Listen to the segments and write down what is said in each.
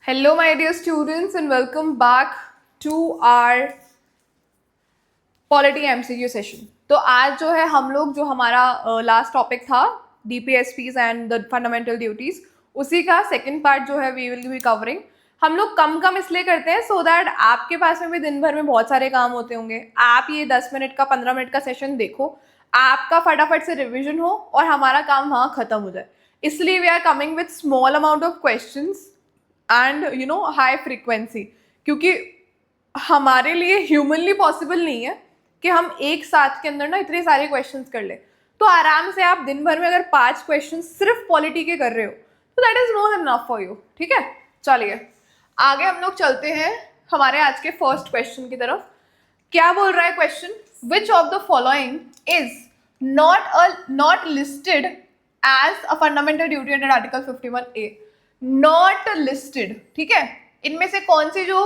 Hello, my dear students, and welcome back to our polity MCQ session. तो आज जो है हम लोग जो हमारा लास्ट टॉपिक था DPSPs and the fundamental duties, उसी का सेकंड पार्ट जो है वी विल बी कवरिंग। हम लोग कम इसलिए करते हैं सो दैट आपके पास में भी दिन भर में बहुत सारे काम होते होंगे। आप ये 10 मिनट का 15 मिनट का सेशन देखो, आपका फटाफट से रिविजन हो और हमारा काम वहाँ खत्म हो जाए। इसलिए we are coming with small amount of questions and high frequency, क्योंकि हमारे लिए ह्यूमनली पॉसिबल नहीं है कि हम एक साथ के अंदर ना इतने सारे क्वेश्चंस कर ले। तो आराम से आप दिन भर में अगर 5 क्वेश्चन सिर्फ पॉलिटी के कर रहे हो तो that is more enough for you. ठीक है, चलिए आगे हम लोग चलते हैं हमारे आज के फर्स्ट क्वेश्चन की तरफ। क्या बोल रहा है question? Which of the following is not listed as a fundamental duty under article 51A। Not listed, ठीक है, इनमें से कौन सी जो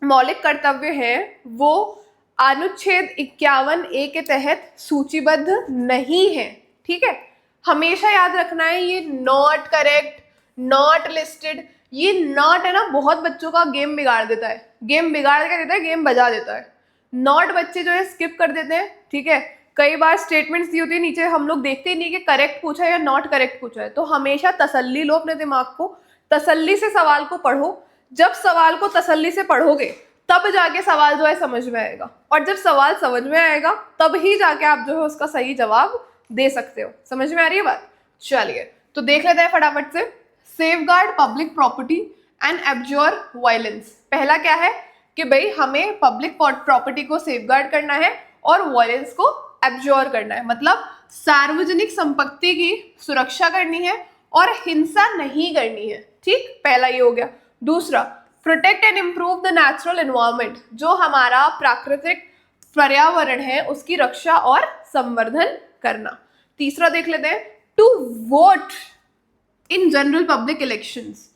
मौलिक कर्तव्य है वो अनुच्छेद 51A के तहत सूचीबद्ध नहीं है। ठीक है, हमेशा याद रखना है ये नॉट करेक्ट, नॉट लिस्टेड, ये नॉट है ना बहुत बच्चों का गेम बिगाड़ देता है, गेम बिगाड़ के देता है, गेम बजा देता है। नॉट बच्चे जो है स्किप कर देते हैं। ठीक है, कई बार स्टेटमेंट्स दी होती है नीचे, हम लोग देखते ही नहीं कि करेक्ट पूछा है या नॉट करेक्ट पूछा है। तो हमेशा तसल्ली लो अपने दिमाग को, तसल्ली से सवाल को पढ़ो। जब सवाल को तसल्ली से पढ़ोगे तब जाके सवाल जो है समझ में आएगा, और जब सवाल समझ में आएगा तब ही जाके आप जो है उसका सही जवाब दे सकते हो। समझ में आ रही है बात? चलिए तो देख लेते हैं फटाफट से। Safeguard public property and abjure violence. पहला क्या है कि भाई हमें पब्लिक प्रॉपर्टी को सेफगार्ड करना है और वायलेंस को एब्ज्योर करना है, मतलब सार्वजनिक संपत्ति की सुरक्षा करनी है और हिंसा नहीं करनी है। ठीक, पहला ये हो गया। दूसरा, protect and improve the natural environment, जो हमारा प्राकृतिक पर्यावरण है उसकी रक्षा और संवर्धन करना। तीसरा देख लेते हैं, to vote in general public elections,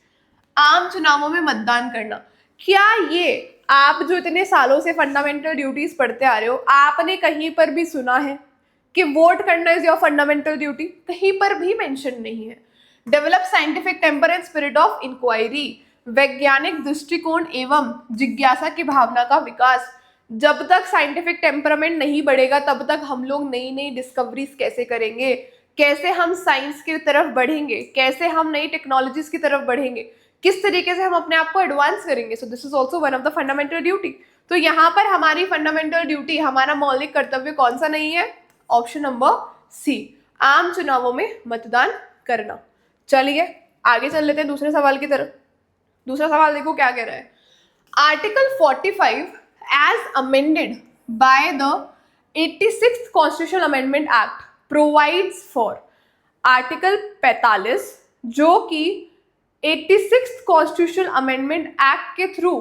आम चुनावों में मतदान करना। क्या ये आप जो इतने सालों से फंडामेंटल ड्यूटीज पढ़ते आ रहे हो, आपने कहीं पर भी सुना है कि वोट करना इज योर फंडामेंटल ड्यूटी? कहीं पर भी मेंशन नहीं है। Develop scientific temper and spirit of inquiry, वैज्ञानिक दृष्टिकोण एवं जिज्ञासा की भावना का विकास। जब तक साइंटिफिक टेम्परामेंट नहीं बढ़ेगा तब तक हम लोग नई नई डिस्कवरीज कैसे करेंगे, कैसे हम साइंस की तरफ बढ़ेंगे, कैसे हम नई टेक्नोलॉजीज की तरफ बढ़ेंगे, किस तरीके से हम अपने आप को एडवांस करेंगे। So this is also one of the fundamental duty. तो यहाँ पर हमारी फंडामेंटल ड्यूटी, हमारा मौलिक कर्तव्य कौन सा नहीं है? ऑप्शन नंबर सी, आम चुनावों में मतदान करना। चलिए आगे चल लेते हैं दूसरे सवाल की तरफ। दूसरा सवाल देखो क्या कह रहा है। Article 45 as amended by the 86th constitutional amendment act provides for. Article 45 जो कि 86th कॉन्स्टिट्यूशनल अमेंडमेंट एक्ट के थ्रू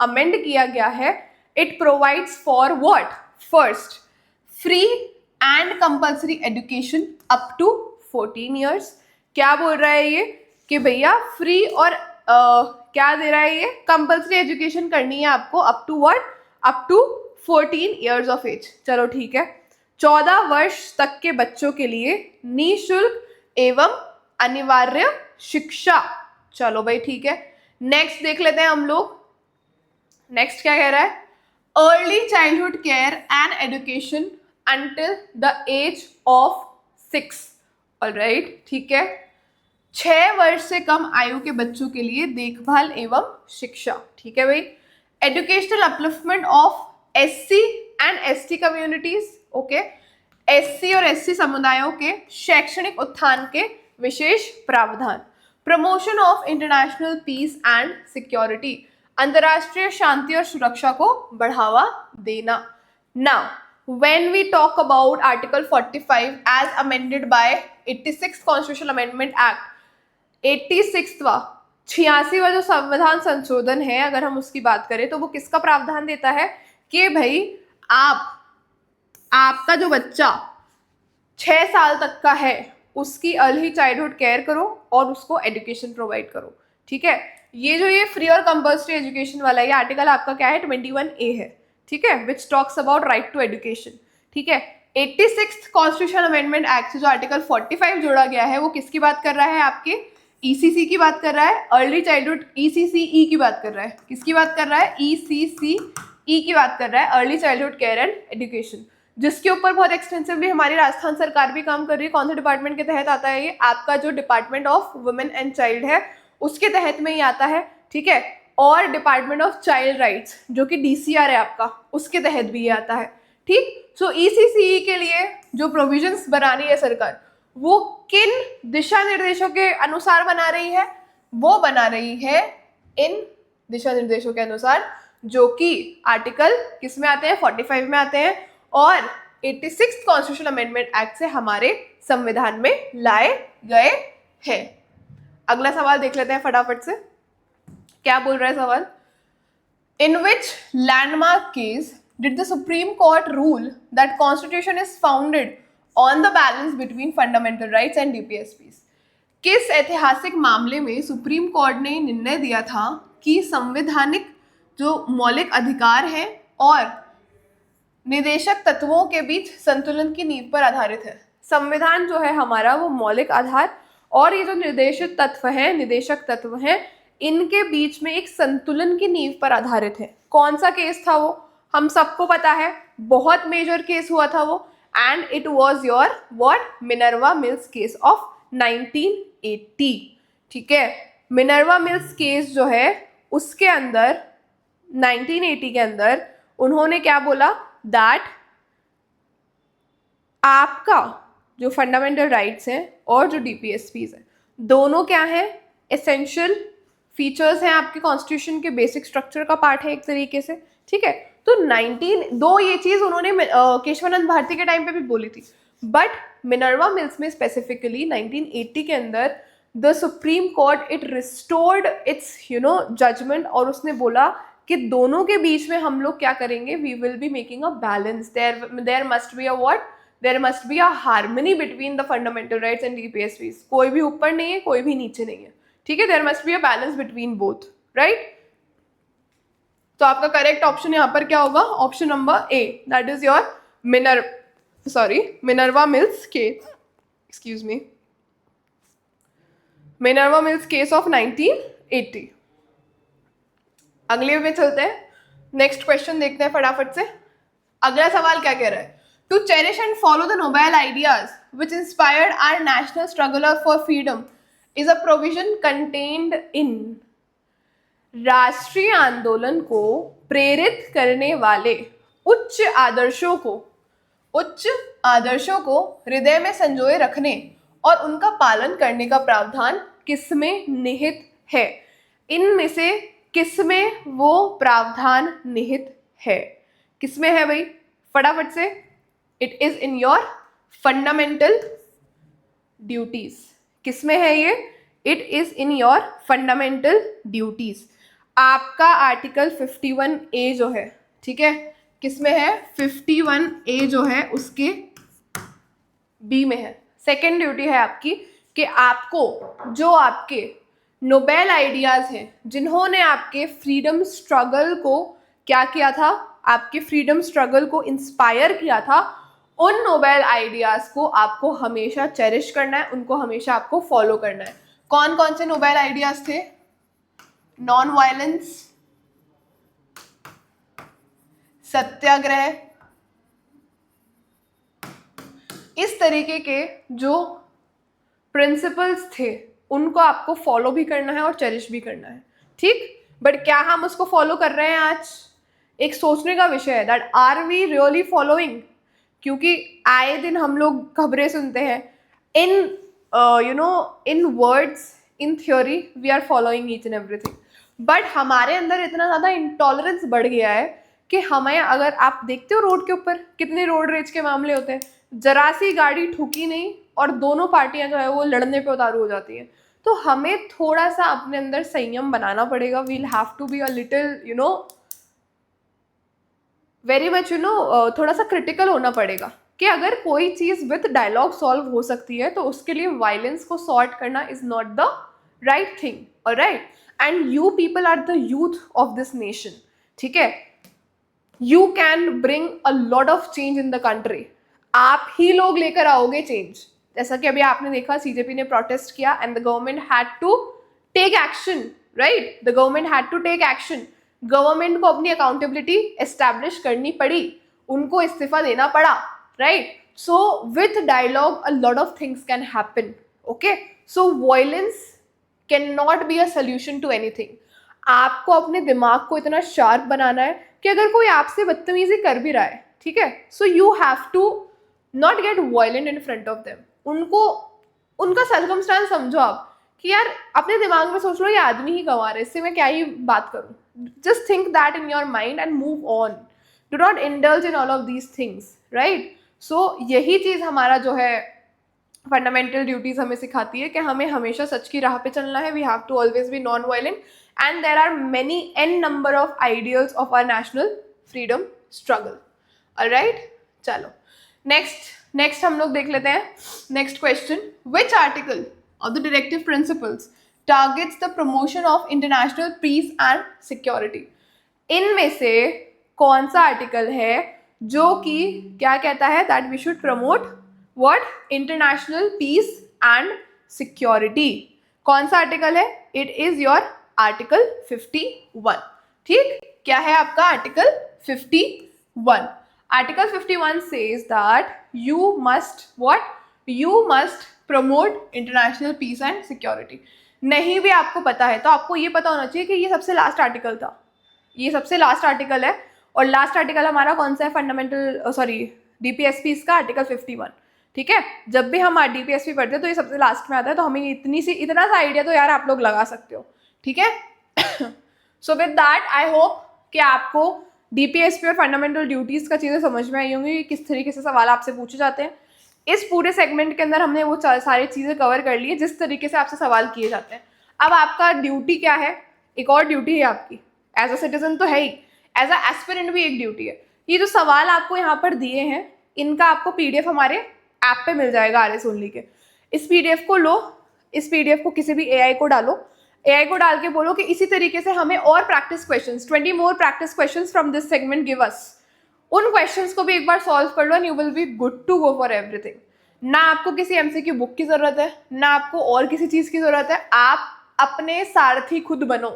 अमेंड किया गया है, it provides for what? First, free and compulsory education up to 14 years. क्या बोल रहा है ये कि भैया फ्री और क्या दे रहा है ये? कंपल्सरी एजुकेशन करनी है आपको up to what? Up to 14 years of age. चलो ठीक है, 14 वर्ष तक के बच्चों के लिए निःशुल्क एवं अनिवार्य शिक्षा। चलो भाई ठीक है, नेक्स्ट देख लेते हैं हम लोग। नेक्स्ट क्या कह रहा है? Early childhood care and education until the age of 6। Alright, ठीक है, 6 वर्ष से कम आयु के बच्चों के लिए देखभाल एवं शिक्षा। ठीक है भाई। Educational upliftment of SC and ST communities. Okay, SC और SC समुदायों के शैक्षणिक उत्थान के विशेष प्रावधान। Promotion of international peace and security, अंतर्राष्ट्रीय शांति और सुरक्षा को बढ़ावा देना। Now when we talk about Article 45 as amended by 86th Constitutional Amendment Act, 86वां जो संविधान संशोधन है, अगर हम उसकी बात करें तो वो किसका प्रावधान देता है कि भाई आपका जो बच्चा 6 साल तक का है उसकी अर्ली चाइल्डहुड केयर करो और उसको एजुकेशन प्रोवाइड करो। ठीक है, ये फ्री और कंपल्सरी एजुकेशन वाला ये आर्टिकल आपका क्या है? 21A है। ठीक है, which talks about right to education. ठीक है, 86th कॉन्स्टिट्यूशनल अमेंडमेंट एक्ट से जो आर्टिकल 45 जोड़ा गया है वो किसकी बात कर रहा है? आपके ईसीसी की बात कर रहा है, अर्ली चाइल्डहुड, ईसीसीई की बात कर रहा है, किसकी बात कर रहा है, ईसीसीई की बात कर रहा है, early childhood care and education, जिसके ऊपर बहुत एक्सटेंसिवली हमारी राजस्थान सरकार भी काम कर रही है। कौन से डिपार्टमेंट के तहत आता है ये, आपका जो department of women and child है उसके तहत में ही आता है, ठीक है। और डिपार्टमेंट ऑफ चाइल्ड राइट्स जो कि डीसीआर है आपका, उसके तहत भी ये आता है, ठीक। सो ईसीसीई के लिए जो प्रोविजंस बना रही है सरकार, वो किन दिशा निर्देशों के अनुसार बना रही है, वो बना रही है इन दिशा निर्देशों के अनुसार, जो कि आर्टिकल किस में आते हैं, 45 में आते हैं और 86 कॉन्स्टिट्यूशन अमेंडमेंट एक्ट से हमारे संविधान में लाए गए हैं। अगला सवाल देख लेते हैं फटाफट से, क्या बोल रहा है सवाल। In which landmark case did the Supreme Court rule that constitution is founded on the balance between fundamental rights and DPSPs. किस ऐतिहासिक मामले में सुप्रीम कोर्ट ने निर्णय दिया था कि संवैधानिक जो मौलिक अधिकार हैं और निदेशक तत्वों के बीच संतुलन की नींव पर आधारित है। संविधान जो है हमारा वो मौलिक आधार और ये जो निदेशक तत्व हैं इनके बीच में एक संतुलन की नींव पर आधारित है। कौन सा केस था वो, हम सबको पता है, बहुत मेजर केस हुआ था वो, and it was your what, Minerva Mills case of 1980, ठीक है। मिनर्वा मिल्स केस जो है उसके अंदर 1980 के अंदर उन्होंने क्या बोला, दैट आपका जो फंडामेंटल राइट्स हैं और जो डीपीएसपीज हैं दोनों क्या हैं, एसेंशियल फीचर्स हैं आपके कॉन्स्टिट्यूशन के, बेसिक स्ट्रक्चर का पार्ट है एक तरीके से, ठीक है। तो 19 ये चीज उन्होंने केशवानंद भारती के टाइम पे भी बोली थी, बट मिनर्वा मिल्स में स्पेसिफिकली 1980 के अंदर the Supreme Court it restored its judgment, और उसने बोला कि दोनों के बीच में हम लोग क्या करेंगे, we will be making a balance, there must be a what, there must be a harmony between the fundamental rights and DPSPs, कोई भी ऊपर नहीं है कोई भी नीचे नहीं है, ठीक है, there must be a balance between both, right. तो आपका करेक्ट ऑप्शन यहाँ पर क्या होगा, option number A, that is your Minerva Mills case, excuse me, Minerva Mills case of 1980। अगले में चलते हैं, नेक्स्ट क्वेश्चन देखते हैं फटाफट से। अगला सवाल क्या कह रहा है, to cherish and follow the noble ideas which inspired our national struggler for freedom is a provision contained in. राष्ट्रीय आंदोलन को प्रेरित करने वाले उच्च आदर्शों को हृदय में संजोए रखने और उनका पालन करने का प्रावधान किसमें निहित है, इनमें से किसमें वो प्रावधान निहित है, किसमें है भाई, फटाफट से, it is in your fundamental duties, किसमें है ये, it is in your fundamental duties. आपका आर्टिकल 51A जो है, ठीक है, किसमें है, 51A जो है उसके बी में है। सेकेंड ड्यूटी है आपकी कि आपको जो आपके नोबेल आइडियाज हैं, जिन्होंने आपके फ्रीडम स्ट्रगल को क्या किया था, आपके फ्रीडम स्ट्रगल को इंस्पायर किया था, उन नोबेल आइडियाज को आपको हमेशा चेरिश करना है, उनको हमेशा आपको फॉलो करना है। कौन कौन से नोबेल आइडियाज थे, नॉन वायलेंस, सत्याग्रह, इस तरीके के जो प्रिंसिपल्स थे उनको आपको फॉलो भी करना है और चेरिश भी करना है, ठीक। बट क्या हम उसको फॉलो कर रहे हैं, आज एक सोचने का विषय है, that are we really following, क्योंकि आए दिन हम लोग खबरें सुनते हैं, in in words, in theory we are following each and everything, but हमारे अंदर इतना ज़्यादा इंटॉलरेंस बढ़ गया है कि हमें, अगर आप देखते हो रोड के ऊपर कितने रोड रेज के मामले होते हैं, जरा सी गाड़ी ठुकी नहीं और दोनों पार्टियां जो है वो लड़ने पे उतारू हो जाती हैं। तो हमें थोड़ा सा अपने अंदर संयम बनाना पड़ेगा, we'll have to be a little very much थोड़ा सा क्रिटिकल होना पड़ेगा कि अगर कोई चीज़ विद डायलॉग सॉल्व हो सकती है तो उसके लिए वायलेंस को सॉर्ट करना is not the right thing, alright. And you people are the youth of this nation, ठीक है, you can bring a lot of change in the country, आप ही लोग लेकर आओगे चेंज, जैसा कि अभी आपने देखा सीजेपी ने प्रोटेस्ट किया and the government had to take action, right, the government had to take action. Government को अपनी अकाउंटेबिलिटी एस्टैब्लिश करनी पड़ी, उनको इस्तीफा देना पड़ा, right. So with dialogue a lot of things can happen, okay. So violence can not be a solution to anything. आपको अपने दिमाग को इतना शार्प बनाना है कि अगर कोई आपसे बदतमीजी कर भी रहा है, ठीक है, so you have to not get violent in front of them. उनको उनका सर्कमस्टांस समझो आप कि यार अपने दिमाग में सोच लो ये आदमी ही गंवा रहा है, इससे मैं क्या ही बात करूं। Just think that in your mind and move on, do not indulge in all of these things, right. So यही चीज़ हमारा जो है फंडामेंटल ड्यूटीज हमें सिखाती है कि हमें हमेशा सच की राह पे चलना है। We have to always be non violent and there are many an number of ideals of our national freedom struggle. Alright, चलो नेक्स्ट हम लोग देख लेते हैं। Next question, which article of the directive principles targets the promotion of international peace and security? इनमें से कौन सा आर्टिकल है जो कि क्या कहता है that we should promote what? International peace and security। कौन सा आर्टिकल है? It is your article 51। ठीक, क्या है आपका article 51? Article 51 says that you must what? You must promote international peace and security. नहीं भी आपको पता है तो आपको ये पता होना चाहिए कि ये सबसे लास्ट आर्टिकल था, ये सबसे लास्ट आर्टिकल है। और लास्ट आर्टिकल हमारा कौन सा है? फंडामेंटल डीपीएसपी का आर्टिकल 51, ठीक है। जब भी हम डीपीएसपी पढ़ते हैं तो ये सबसे लास्ट में आता है, तो हमें इतना सा आइडिया तो यार आप लोग लगा सकते हो, ठीक है। सो विद दैट आई होप कि आपको डीपीएसपी और फंडामेंटल ड्यूटीज़ का चीज़ें समझ में आई होंगी, किस तरीके से सवाल आपसे पूछे जाते हैं। इस पूरे सेगमेंट के अंदर हमने वो सारी चीज़ें कवर कर ली है जिस तरीके से आपसे सवाल किए जाते हैं। अब आपका ड्यूटी क्या है? एक और ड्यूटी है आपकी, एज अ सिटीजन तो है ही, एज अ एस्पिरेंट भी एक ड्यूटी है। ये जो सवाल आपको यहाँ पर दिए हैं इनका आपको पीडीएफ हमारे ऐप पे मिल जाएगा RS ओनली के। इस पीडीएफ को लो, इस पीडीएफ को किसी भी AI को डालो, AI को डाल के बोलो कि इसी तरीके से हमें और practice questions 20 more practice questions from this segment give us. उन क्वेश्चंस को भी एक बार सॉल्व कर लो and you will be good to go for everything. ना आपको किसी MCQ बुक की जरूरत है, ना आपको और किसी चीज की जरूरत है, आप अपने सारथी खुद बनो,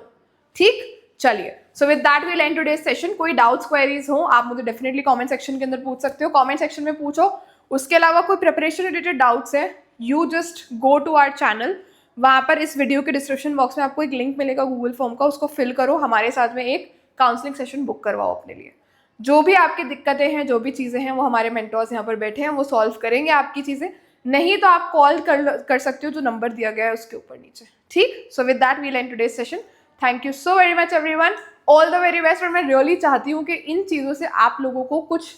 ठीक। चलिए, so with that we end today's session. कोई डाउट्स क्वेरीज हो आप मुझे डेफिनेटली कमेंट सेक्शन के अंदर पूछ सकते हो, कमेंट सेक्शन में पूछो। उसके अलावा कोई प्रिपरेशन रिलेटेड डाउट्स है, you just go to our channel, वहाँ पर इस वीडियो के डिस्क्रिप्शन बॉक्स में आपको एक लिंक मिलेगा गूगल फॉर्म का, उसको फिल करो, हमारे साथ में एक काउंसलिंग सेशन बुक करवाओ अपने लिए। जो भी आपकी दिक्कतें हैं, जो भी चीज़ें हैं, वो हमारे मेंटर्स यहाँ पर बैठे हैं, वो सॉल्व करेंगे आपकी चीज़ें। नहीं तो आप कॉल कर सकते हो जो नंबर दिया गया है उसके ऊपर नीचे, ठीक। So with that we end today's session. Thank you so very much everyone, all the very best. और मैं रियली चाहती हूँ कि इन चीज़ों से आप लोगों को कुछ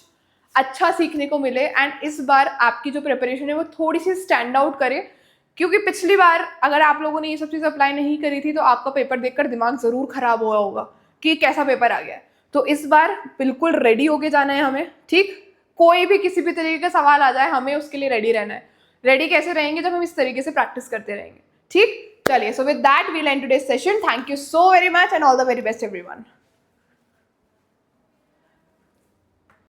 अच्छा सीखने को मिले एंड इस बार आपकी जो प्रिपरेशन है वो थोड़ी सी स्टैंड आउट करे, क्योंकि पिछली बार अगर आप लोगों ने ये सब चीज़ अप्लाई नहीं करी थी तो आपका पेपर देखकर दिमाग ज़रूर खराब हुआ होगा कि कैसा पेपर आ गया। तो इस बार बिल्कुल रेडी होके जाना है हमें, ठीक। कोई भी किसी भी तरीके का सवाल आ जाए हमें उसके लिए रेडी रहना है। रेडी कैसे रहेंगे? जब हम इस तरीके से प्रैक्टिस करते रहेंगे, ठीक। चलिए, so with that we end today's session. Thank you so very much and all the very best everyone.